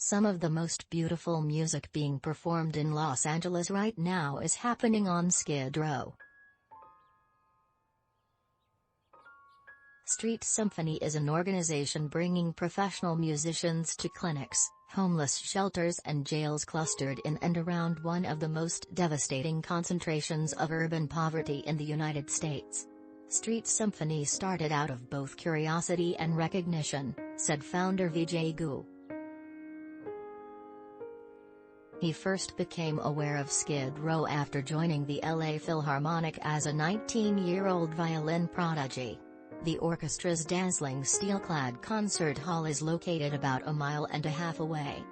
Some of the most beautiful music being performed in Los Angeles right now is happening on Skid Row. Street Symphony is an organization bringing professional musicians to clinics, homeless shelters and jails clustered in and around one of the most devastating concentrations of urban poverty in the United States. Street Symphony started out of both curiosity and recognition, said founder Vijay Gupta. He first became aware of Skid Row after joining the LA Philharmonic as a 19-year-old violin prodigy. The orchestra's dazzling steel-clad concert hall is located about a mile and a half away.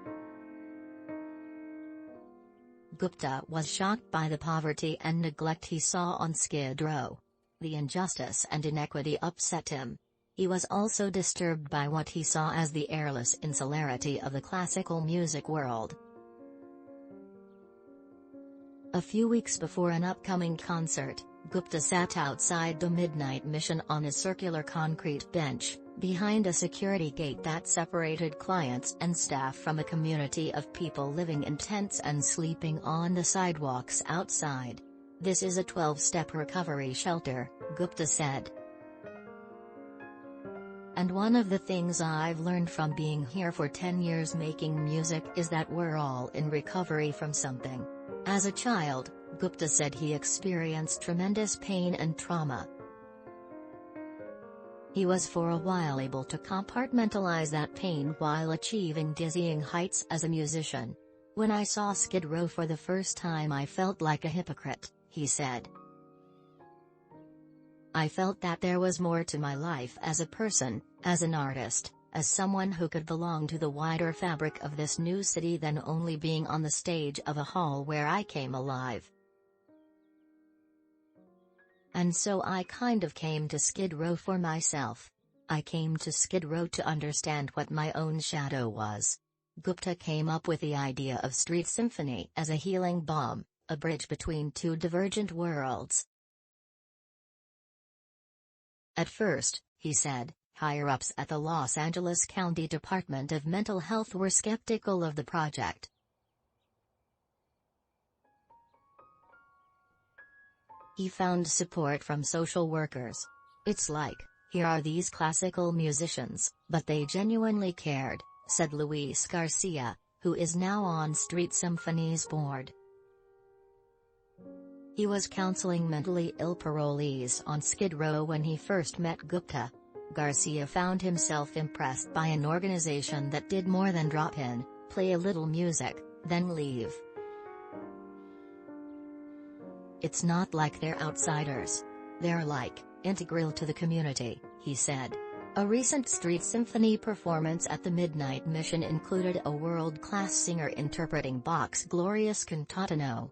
Gupta was shocked by the poverty and neglect he saw on Skid Row. The injustice and inequity upset him. He was also disturbed by what he saw as the airless insularity of the classical music world. A few weeks before an upcoming concert, Gupta sat outside the Midnight Mission on a circular concrete bench, behind a security gate that separated clients and staff from a community of people living in tents and sleeping on the sidewalks outside. "This is a 12-step recovery shelter," Gupta said. "And one of the things I've learned from being here for 10 years making music is that we're all in recovery from something." As a child, Gupta said he experienced tremendous pain and trauma. He was for a while able to compartmentalize that pain while achieving dizzying heights as a musician. "When I saw Skid Row for the first time I felt like a hypocrite," he said. "I felt that there was more to my life as a person, as an artist, as someone who could belong to the wider fabric of this new city than only being on the stage of a hall where I came alive. And so I kind of came to Skid Row for myself. I came to Skid Row to understand what my own shadow was." Gupta came up with the idea of Street Symphony as a healing balm, a bridge between two divergent worlds. At first, he said, higher-ups at the Los Angeles County Department of Mental Health were skeptical of the project. He found support from social workers. "It's like, here are these classical musicians, but they genuinely cared," said Luis Garcia, who is now on Street Symphony's board. He was counseling mentally ill parolees on Skid Row when he first met Gupta. Garcia found himself impressed by an organization that did more than drop in, play a little music, then leave. "It's not like they're outsiders. They're like, integral to the community," he said. A recent Street Symphony performance at the Midnight Mission included a world-class singer interpreting Bach's glorious Cantata No.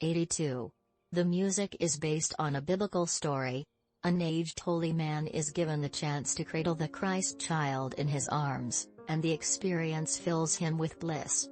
82. The music is based on a biblical story. An aged holy man is given the chance to cradle the Christ child in his arms, and the experience fills him with bliss.